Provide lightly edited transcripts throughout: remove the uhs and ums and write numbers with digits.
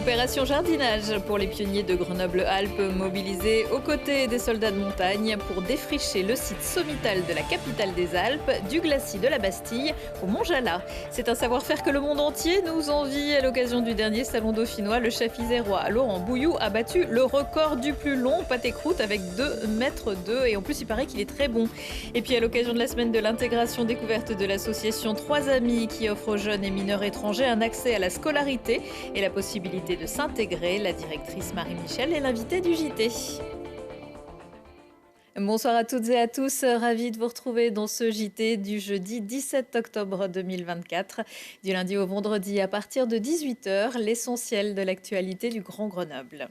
Opération jardinage pour les pionniers de Grenoble-Alpes mobilisés aux côtés des soldats de montagne pour défricher le site sommital de la capitale des Alpes, du glacis de la Bastille au Mont-Jallat. C'est un savoir-faire que le monde entier nous envie. À l'occasion du dernier salon dauphinois, le chef isérois Laurent Bouilloux a battu le record du plus long pâté-croûte avec 2,2 mètres et en plus il paraît qu'il est très bon. Et puis à l'occasion de la semaine de l'intégration découverte de l'association Trois Amis qui offre aux jeunes et mineurs étrangers un accès à la scolarité et la possibilité de s'intégrer, la directrice Marie-Michel est l'invitée du JT. Bonsoir à toutes et à tous, ravi de vous retrouver dans ce JT du jeudi 17 octobre 2024. Du lundi au vendredi à partir de 18h, l'essentiel de l'actualité du Grand Grenoble.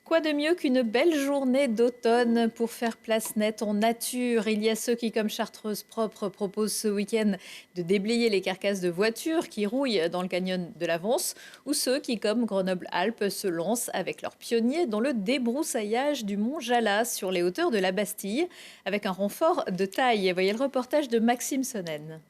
Quoi de mieux qu'une belle journée d'automne pour faire place nette en nature? Il y a ceux qui, comme Chartreuse Propre, proposent ce week-end de déblayer les carcasses de voitures qui rouillent dans le canyon de la Vence, ou ceux qui, comme Grenoble-Alpes, se lancent avec leurs pionniers dans le débroussaillage du Mont-Jallat sur les hauteurs de la Bastille, avec un renfort de taille. Voyez le reportage de Maxime Sonnen.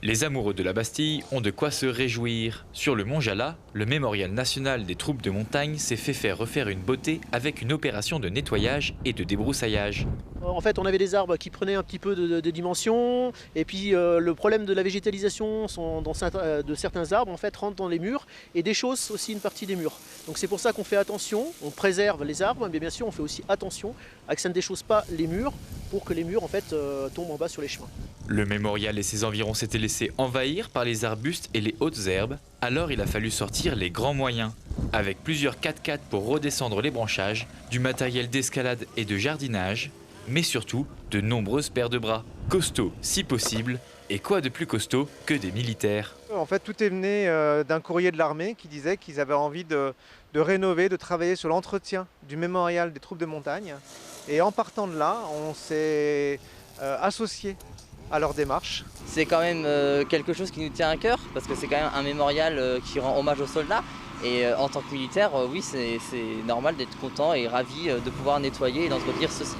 Les amoureux de la Bastille ont de quoi se réjouir. Sur le Mont-Jallat, le mémorial national des troupes de montagne s'est fait faire refaire une beauté avec une opération de nettoyage et de débroussaillage. En fait, on avait des arbres qui prenaient un petit peu de dimension, et puis le problème de la végétalisation de certains arbres en fait rentre dans les murs et déchausse aussi une partie des murs. Donc c'est pour ça qu'on fait attention, on préserve les arbres, mais bien sûr on fait aussi attention à que ça ne déchausse pas les murs pour que les murs en fait tombent en bas sur les chemins. Le mémorial et ses environs s'étaient laissés envahir par les arbustes et les hautes herbes, alors il a fallu sortir les grands moyens. Avec plusieurs 4x4 pour redescendre les branchages, du matériel d'escalade et de jardinage, mais surtout de nombreuses paires de bras, costauds si possible, et quoi de plus costaud que des militaires? En fait, tout est venu d'un courrier de l'armée qui disait qu'ils avaient envie de rénover, de travailler sur l'entretien du mémorial des troupes de montagne. Et en partant de là, on s'est associé à leur démarche. C'est quand même quelque chose qui nous tient à cœur, parce que c'est quand même un mémorial qui rend hommage aux soldats. Et en tant que militaire, oui, c'est normal d'être content et ravi de pouvoir nettoyer et d'entretenir ce site.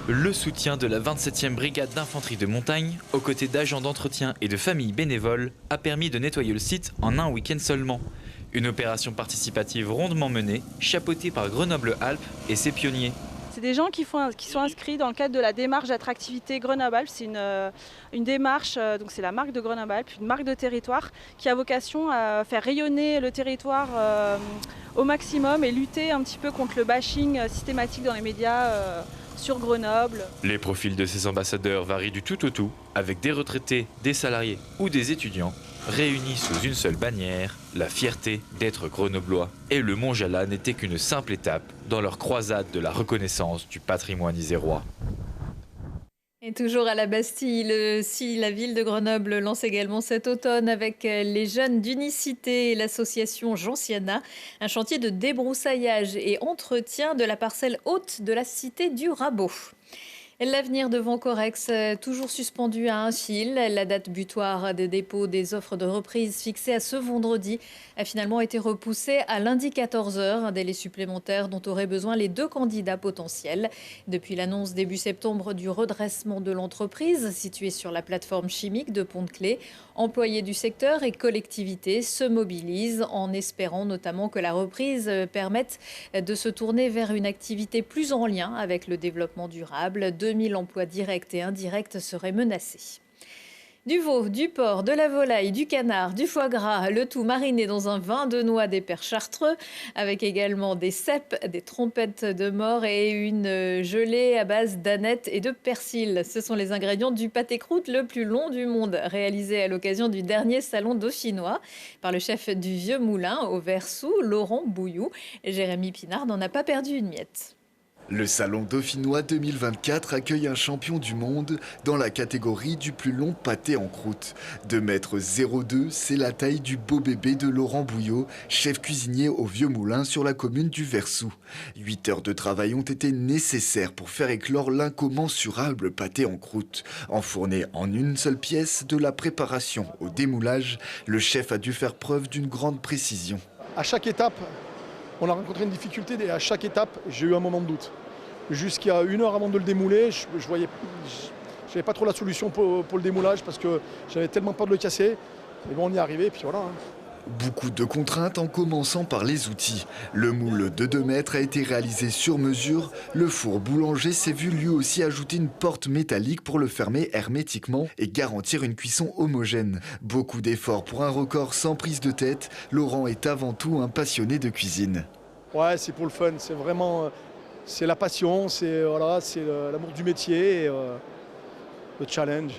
Le soutien de la 27e brigade d'infanterie de montagne, aux côtés d'agents d'entretien et de familles bénévoles, a permis de nettoyer le site en un week-end seulement. Une opération participative rondement menée, chapeautée par Grenoble-Alpes et ses pionniers. C'est des gens qui sont inscrits dans le cadre de la démarche d'attractivité Grenoble-Alpes. C'est une démarche, donc c'est la marque de Grenoble-Alpes, une marque de territoire qui a vocation à faire rayonner le territoire au maximum et lutter un petit peu contre le bashing systématique dans les médias sur Grenoble. Les profils de ces ambassadeurs varient du tout au tout, avec des retraités, des salariés ou des étudiants, réunis sous une seule bannière, la fierté d'être grenoblois. Et le Mont-Jallat n'était qu'une simple étape dans leur croisade de la reconnaissance du patrimoine isérois. Et toujours à la Bastille, la ville de Grenoble lance également cet automne avec les jeunes d'Unicité et l'association Gentiana un chantier de débroussaillage et entretien de la parcelle haute de la cité du Rabot. L'avenir de Vancorex, toujours suspendu à un fil. La date butoir des dépôts des offres de reprise fixée à ce vendredi a finalement été repoussée à lundi 14h, un délai supplémentaire dont auraient besoin les 2 candidats potentiels. Depuis l'annonce début septembre du redressement de l'entreprise située sur la plateforme chimique de Pont-de-Claix, employés du secteur et collectivités se mobilisent en espérant notamment que la reprise permette de se tourner vers une activité plus en lien avec le développement durable. 2000 emplois directs et indirects seraient menacés. Du veau, du porc, de la volaille, du canard, du foie gras, le tout mariné dans un vin de noix des pères chartreux, avec également des cèpes, des trompettes de mort et une gelée à base d'aneth et de persil. Ce sont les ingrédients du pâté-croûte le plus long du monde, réalisé à l'occasion du dernier salon dauphinois par le chef du Vieux Moulin au Versou, Laurent Bouilloux. Jérémy Pinard n'en a pas perdu une miette. Le salon dauphinois 2024 accueille un champion du monde dans la catégorie du plus long pâté en croûte. 2,02 m, c'est la taille du beau bébé de Laurent Bouilloux, chef cuisinier au Vieux Moulin sur la commune du Versou. 8 heures de travail ont été nécessaires pour faire éclore l'incommensurable pâté en croûte. Enfourné en une seule pièce, de la préparation au démoulage, le chef a dû faire preuve d'une grande précision. À chaque étape, on a rencontré une difficulté et à chaque étape, j'ai eu un moment de doute. Jusqu'à 1 heure avant de le démouler, je n'avais pas trop la solution pour le démoulage parce que j'avais tellement peur de le casser. Mais bon, on y est arrivé et puis voilà. Beaucoup de contraintes en commençant par les outils. Le moule de 2 mètres a été réalisé sur mesure. Le four boulanger s'est vu lui aussi ajouter une porte métallique pour le fermer hermétiquement et garantir une cuisson homogène. Beaucoup d'efforts pour un record sans prise de tête. Laurent est avant tout un passionné de cuisine. Ouais, c'est pour le fun, c'est vraiment c'est la passion, c'est l'amour du métier, et, le challenge.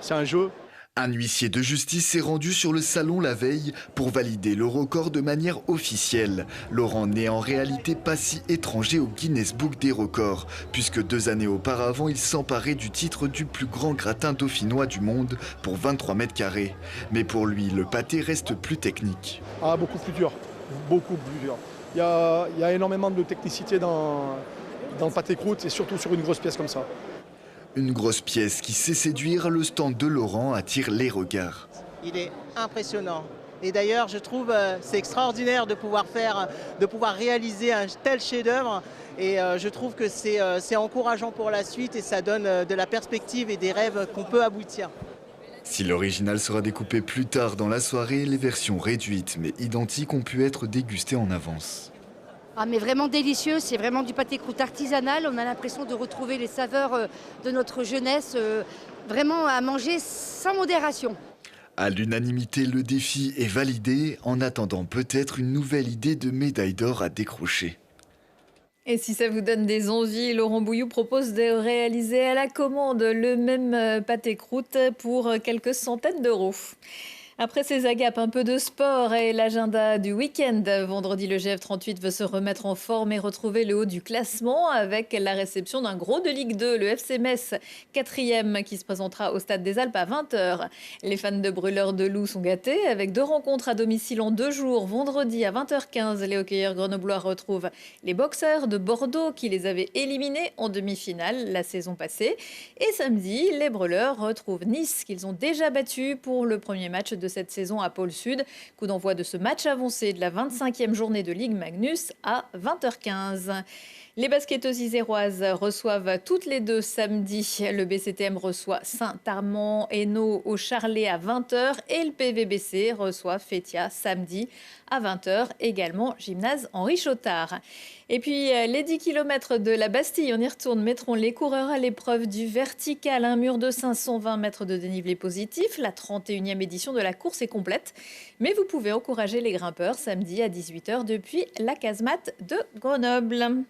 C'est un jeu. Un huissier de justice s'est rendu sur le salon la veille pour valider le record de manière officielle. Laurent n'est en réalité pas si étranger au Guinness Book des records, puisque 2 années auparavant, il s'emparait du titre du plus grand gratin dauphinois du monde pour 23 mètres carrés. Mais pour lui, le pâté reste plus technique. Ah, beaucoup plus dur, beaucoup plus dur. Il y a énormément de technicité dans le pâté croûte et surtout sur une grosse pièce comme ça. Une grosse pièce qui sait séduire, le stand de Laurent attire les regards. Il est impressionnant. Et d'ailleurs, je trouve c'est extraordinaire de pouvoir réaliser un tel chef-d'œuvre. Et je trouve que c'est encourageant pour la suite et ça donne de la perspective et des rêves qu'on peut aboutir. Si l'original sera découpé plus tard dans la soirée, les versions réduites mais identiques ont pu être dégustées en avance. Ah, mais vraiment délicieux, c'est vraiment du pâté croûte artisanal. On a l'impression de retrouver les saveurs de notre jeunesse, vraiment à manger sans modération. À l'unanimité, le défi est validé, en attendant peut-être une nouvelle idée de médaille d'or à décrocher. Et si ça vous donne des envies, Laurent Bouilloux propose de réaliser à la commande le même pâté croûte pour quelques centaines d'euros. Après ces agapes, un peu de sport et l'agenda du week-end. Vendredi, le GF38 veut se remettre en forme et retrouver le haut du classement avec la réception d'un gros de Ligue 2, le FC Metz, 4e, qui se présentera au Stade des Alpes à 20h. Les fans de Brûleurs de Loup sont gâtés avec 2 rencontres à domicile en 2 jours. Vendredi à 20h15, les hockeyeurs grenoblois retrouvent les boxeurs de Bordeaux qui les avaient éliminés en demi-finale la saison passée. Et samedi, les Brûleurs retrouvent Nice qu'ils ont déjà battu pour le premier match de cette saison à Pôle Sud. Coup d'envoi de ce match avancé de la 25e journée de Ligue Magnus à 20h15. Les basketteuses iséroises reçoivent toutes les 2 samedi. Le BCTM reçoit Saint-Armand-Hainaut au Charlet à 20h et le PVBC reçoit Fétia samedi à 20h, également gymnase Henri Chautard. Et puis les 10 km de la Bastille, on y retourne, mettront les coureurs à l'épreuve du vertical, un mur de 520 mètres de dénivelé positif. La 31e édition de la course est complète, mais vous pouvez encourager les grimpeurs samedi à 18h depuis la casemate de Grenoble.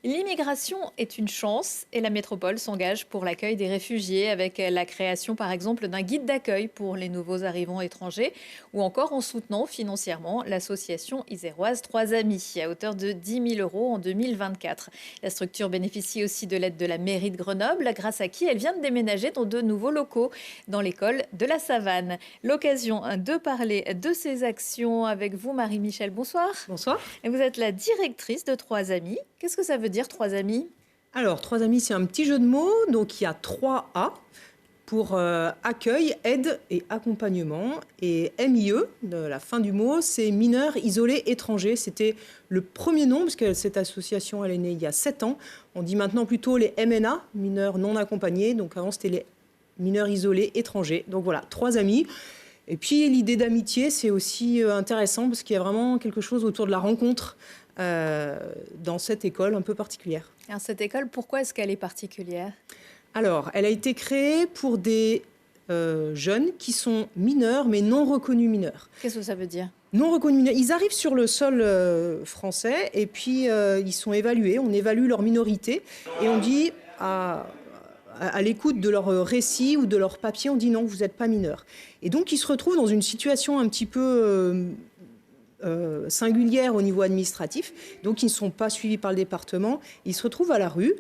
L'immigration est une chance et la métropole s'engage pour l'accueil des réfugiés avec la création par exemple d'un guide d'accueil pour les nouveaux arrivants étrangers ou encore en soutenant financièrement l'association iséroise 3 Amis à hauteur de 10 000 € en 2024. La structure bénéficie aussi de l'aide de la mairie de Grenoble grâce à qui elle vient de déménager dans de nouveaux locaux dans l'école de la Savane. L'occasion de parler de ces actions avec vous Marie-Michel, bonsoir. Bonsoir. Et vous êtes la directrice de 3 Amis. Qu'est-ce que ça veut dire 3 Amis? Alors, 3 Amis, c'est un petit jeu de mots. Donc, il y a 3 A pour accueil, aide et accompagnement. Et MIE, de la fin du mot, c'est mineurs isolés étrangers. C'était le premier nom, parce que cette association, elle est née il y a 7 ans. On dit maintenant plutôt les MNA, mineurs non accompagnés. Donc, avant, c'était les mineurs isolés étrangers. Donc, voilà, 3 Amis. Et puis, l'idée d'amitié, c'est aussi intéressant, parce qu'il y a vraiment quelque chose autour de la rencontre dans cette école un peu particulière. Alors cette école, pourquoi est-ce qu'elle est particulière? Alors, elle a été créée pour des jeunes qui sont mineurs, mais non reconnus mineurs. Qu'est-ce que ça veut dire? Non reconnus mineurs. Ils arrivent sur le sol français et puis ils sont évalués. On évalue leur minorité et on dit à l'écoute de leur récit ou de leur papier, on dit non, vous n'êtes pas mineur. Et donc, ils se retrouvent dans une situation un petit peu singulière au niveau administratif, donc ils ne sont pas suivis par le département, ils se retrouvent à la rue.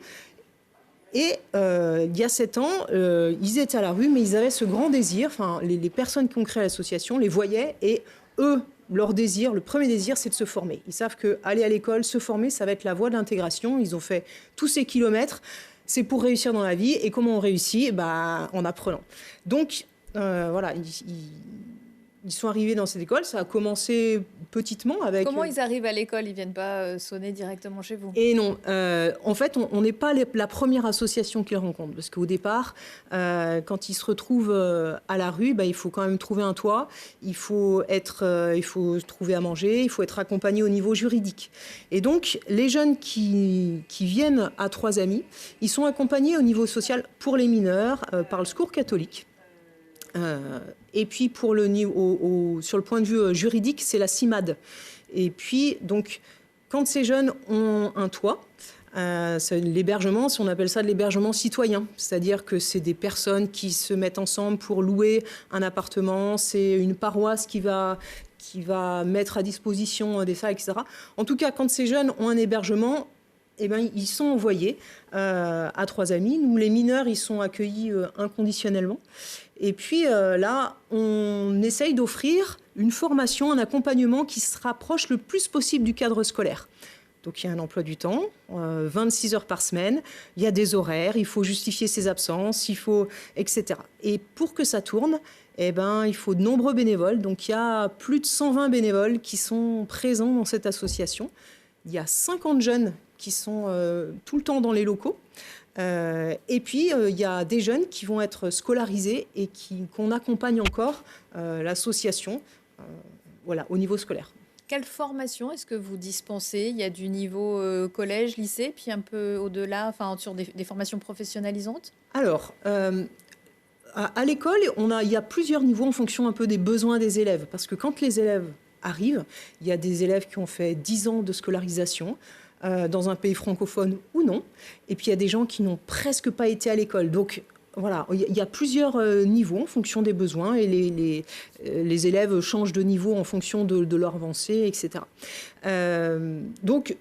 Et il y a 7 ans, ils étaient à la rue, mais ils avaient ce grand désir, enfin les personnes qui ont créé l'association les voyaient, et eux, leur désir, le premier désir, c'est de se former. Ils savent qu'aller à l'école, se former, ça va être la voie de l'intégration. Ils ont fait tous ces kilomètres, c'est pour réussir dans la vie. Et comment on réussit? En apprenant. Donc, voilà, ils sont arrivés dans cette école. Ça a commencé petitement avec... Comment ils arrivent à l'école? Ils viennent pas sonner directement chez vous? Et non, en fait, on n'est pas la première association qu'ils rencontrent. Parce qu'au départ, quand ils se retrouvent à la rue, il faut quand même trouver un toit, il faut trouver à manger, il faut être accompagné au niveau juridique. Et donc, les jeunes qui viennent à Trois Amis, ils sont accompagnés au niveau social pour les mineurs par le Secours catholique. Et puis sur le point de vue juridique, c'est la CIMAD. Et puis donc quand ces jeunes ont un toit, c'est l'hébergement, on appelle ça de l'hébergement citoyen, c'est-à-dire que c'est des personnes qui se mettent ensemble pour louer un appartement, c'est une paroisse qui va mettre à disposition des salles, etc. En tout cas, quand ces jeunes ont un hébergement, ils sont envoyés à Trois Amis. Nous, les mineurs, ils sont accueillis inconditionnellement. Et puis là, on essaye d'offrir une formation, un accompagnement qui se rapproche le plus possible du cadre scolaire. Donc il y a un emploi du temps, 26 heures par semaine, il y a des horaires, il faut justifier ses absences, etc. Et pour que ça tourne, il faut de nombreux bénévoles. Donc il y a plus de 120 bénévoles qui sont présents dans cette association. Il y a 50 jeunes qui sont tout le temps dans les locaux. Et puis, il y a des jeunes qui vont être scolarisés et qu'on accompagne encore l'association au niveau scolaire. Quelle formation est-ce que vous dispensez? Il y a du niveau collège, lycée, puis un peu au-delà, sur des formations professionnalisantes? Alors, à l'école, il y a plusieurs niveaux en fonction un peu des besoins des élèves. Parce que quand les élèves arrivent, il y a des élèves qui ont fait 10 ans de scolarisation, dans un pays francophone ou non. Et puis il y a des gens qui n'ont presque pas été à l'école. Donc voilà, il y a plusieurs niveaux en fonction des besoins et les élèves changent de niveau en fonction de leur avancée, etc. Donc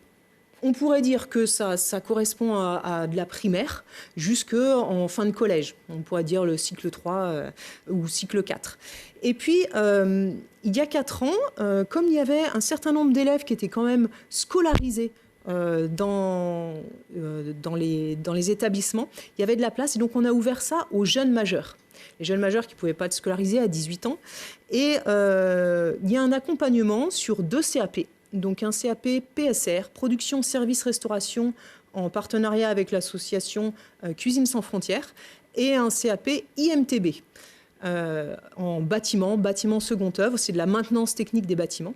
on pourrait dire que ça correspond à de la primaire jusqu'en fin de collège. On pourrait dire le cycle 3 ou cycle 4. Et puis, il y a 4 ans, comme il y avait un certain nombre d'élèves qui étaient quand même scolarisés dans les établissements, il y avait de la place et donc on a ouvert ça aux jeunes majeurs. Les jeunes majeurs qui ne pouvaient pas être scolarisés à 18 ans. Et il y a un accompagnement sur 2 CAP. Donc un CAP PSR, Production, Service, Restauration, en partenariat avec l'association Cuisine sans frontières, et un CAP IMTB. En bâtiment second œuvre, c'est de la maintenance technique des bâtiments.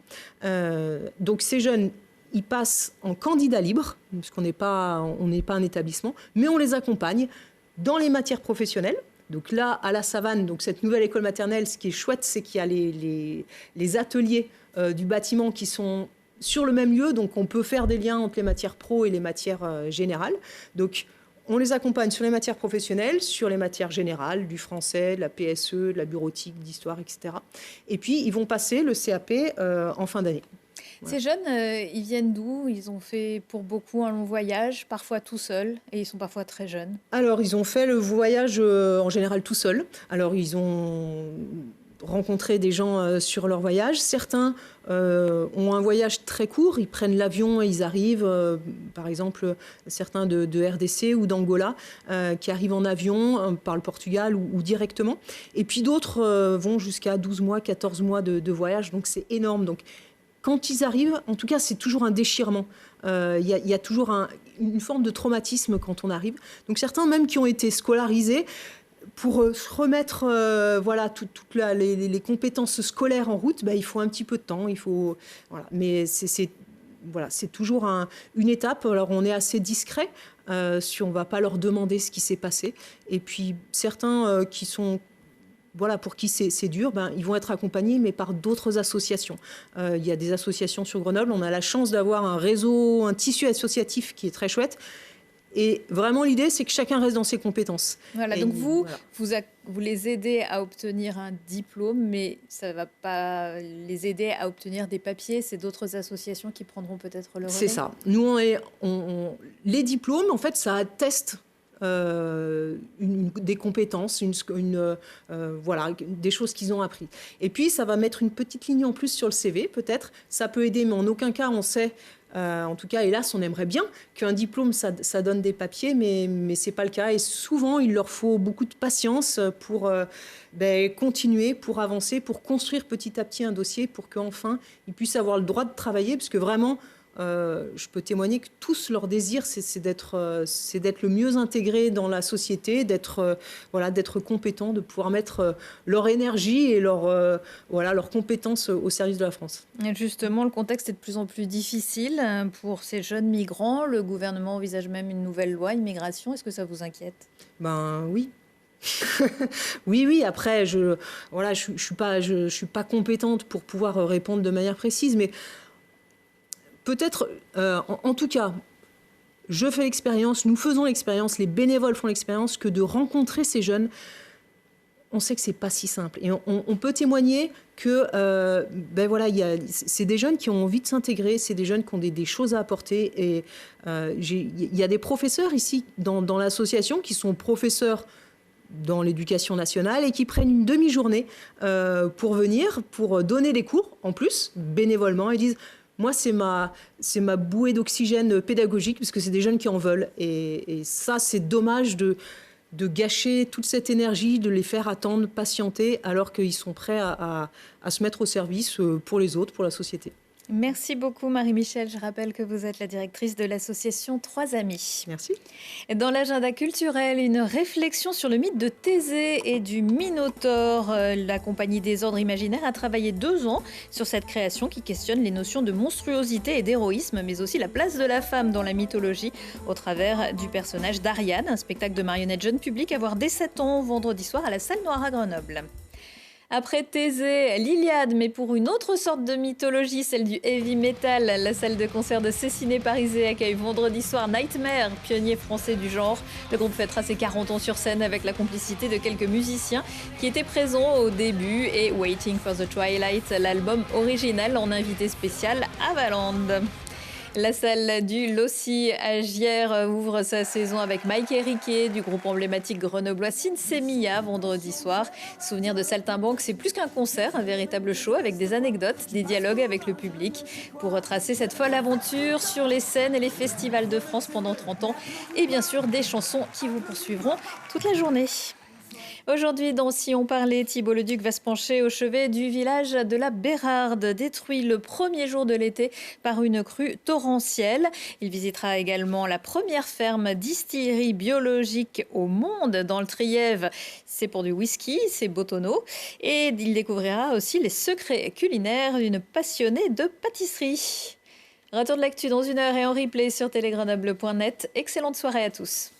Donc ces jeunes, ils passent en candidat libre, parce qu'on n'est pas un établissement, mais on les accompagne dans les matières professionnelles. Donc là, à la Savane, donc cette nouvelle école maternelle, ce qui est chouette, c'est qu'il y a les ateliers du bâtiment qui sont sur le même lieu, donc on peut faire des liens entre les matières pro et les matières générales. Donc on les accompagne sur les matières professionnelles, sur les matières générales, du français, de la PSE, de la bureautique, d'histoire, etc. Et puis ils vont passer le CAP en fin d'année. Ces jeunes, ils viennent d'où? Ils ont fait pour beaucoup un long voyage, parfois tout seuls, et ils sont parfois très jeunes. Alors, ils ont fait le voyage en général tout seuls. Alors, ils ont rencontré des gens sur leur voyage. Certains ont un voyage très court, ils prennent l'avion et ils arrivent, par exemple, certains de RDC ou d'Angola, qui arrivent en avion par le Portugal ou directement. Et puis d'autres vont jusqu'à 12 mois, 14 mois de voyage, donc c'est énorme. Donc, quand ils arrivent, en tout cas, c'est toujours un déchirement. Il y a toujours une forme de traumatisme quand on arrive. Donc certains même qui ont été scolarisés, pour se remettre toutes les compétences scolaires en route, il faut un petit peu de temps. Mais c'est toujours une étape. Alors on est assez discret si on ne va pas leur demander ce qui s'est passé. Et puis certains qui sont... pour qui c'est dur, ils vont être accompagnés, mais par d'autres associations. Il y a des associations sur Grenoble. On a la chance d'avoir un réseau, un tissu associatif qui est très chouette. Et vraiment, l'idée, c'est que chacun reste dans ses compétences. Voilà, donc vous les aidez à obtenir un diplôme, mais ça ne va pas les aider à obtenir des papiers. C'est d'autres associations qui prendront peut-être le relais. C'est ça. Nous, les diplômes, en fait, ça atteste des compétences, des choses qu'ils ont appris. Et puis, ça va mettre une petite ligne en plus sur le CV, peut-être. Ça peut aider, mais en aucun cas, on sait En tout cas, hélas, on aimerait bien qu'un diplôme, ça donne des papiers, mais ce n'est pas le cas. Et souvent, il leur faut beaucoup de patience pour continuer, pour avancer, pour construire petit à petit un dossier pour qu'enfin, ils puissent avoir le droit de travailler. Parce que vraiment, je peux témoigner que tous leur désir, c'est d'être le mieux intégré dans la société, d'être compétent, de pouvoir mettre leur énergie et leurs compétences au service de la France. Et justement, le contexte est de plus en plus difficile pour ces jeunes migrants. Le gouvernement envisage même une nouvelle loi immigration. Est-ce que ça vous inquiète ? Ben oui. Oui. Après, je suis pas compétente pour pouvoir répondre de manière précise, mais peut-être, en tout cas, je fais l'expérience, nous faisons l'expérience, les bénévoles font l'expérience que de rencontrer ces jeunes, on sait que c'est pas si simple. Et on peut témoigner que c'est des jeunes qui ont envie de s'intégrer, c'est des jeunes qui ont des choses à apporter. Et il y a des professeurs ici dans l'association qui sont professeurs dans l'éducation nationale et qui prennent une demi-journée pour venir, pour donner des cours en plus, bénévolement, et disent... Moi, c'est ma bouée d'oxygène pédagogique, parce que c'est des jeunes qui en veulent. Et ça, c'est dommage de gâcher toute cette énergie, de les faire attendre, patienter, alors qu'ils sont prêts à se mettre au service pour les autres, pour la société. Merci beaucoup Marie-Michel. Je rappelle que vous êtes la directrice de l'association Trois Amis. Merci. Dans l'agenda culturel, une réflexion sur le mythe de Thésée et du Minotaure. La Compagnie des Ordres Imaginaires a travaillé 2 ans sur cette création qui questionne les notions de monstruosité et d'héroïsme, mais aussi la place de la femme dans la mythologie au travers du personnage d'Ariane, un spectacle de marionnettes jeune public à voir dès 7 ans vendredi soir à la Salle Noire à Grenoble. Après Thésée, l'Iliade, mais pour une autre sorte de mythologie, celle du heavy metal. La salle de concert de Cessiné-Parisé accueille vendredi soir Nightmare, pionnier français du genre. Le groupe fêtera ses 40 ans sur scène avec la complicité de quelques musiciens qui étaient présents au début et Waiting for the Twilight, l'album original en invité spécial Avaland. La salle du Lossy à Gières ouvre sa saison avec Mike et Riquet du groupe emblématique grenoblois Sinsemilla vendredi soir. Souvenir de Saltimbanque, c'est plus qu'un concert, un véritable show avec des anecdotes, des dialogues avec le public pour retracer cette folle aventure sur les scènes et les festivals de France pendant 30 ans et bien sûr des chansons qui vous poursuivront toute la journée. Aujourd'hui, dans Si on parlait, Thibault Leduc va se pencher au chevet du village de la Bérarde, détruit le premier jour de l'été par une crue torrentielle. Il visitera également la première ferme distillerie biologique au monde dans le Trièves. C'est pour du whisky, c'est Botono. Et il découvrira aussi les secrets culinaires d'une passionnée de pâtisserie. Retour de l'actu dans 1 heure et en replay sur télégrenoble.net. Excellente soirée à tous.